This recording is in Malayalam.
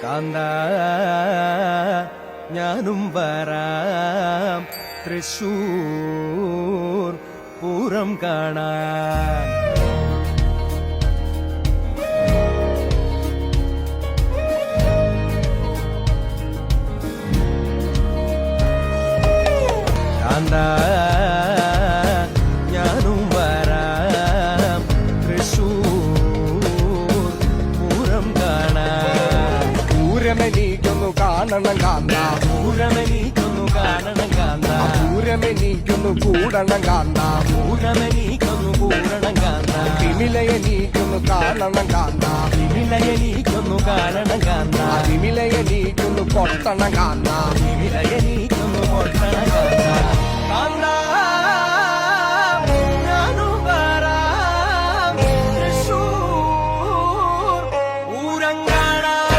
കാന്ത ഞാനും വരാം തൃശൂർ പൂരം കാണാൻ. കാന്ത ഞാനും വരാം തൃശൂർ പൂരം കാണാൻ. പൂരമെനിക്കൊന്നു കാണണം കാന്ത, പൂരമെനിക്കൊന്നു കാണണം കാന്ത, പൂരമെനിക്കൊന്നു കൂടണം കാന്ത, പൂരമെനിക്കൊന്നു കൂടണം കാന്ത, തിമിലയെനിക്കൊന്നു കാണണം കാന്ത, തിമിലയെനിക്കൊന്നു കാണണം കാന്ത, തിമിലയെനിക്കൊന്നു പൊട്ടണം കാന്ത, തിമിലയെനിക്കൊന്നു പൊട്ടണം കാന്ത. കാന്ത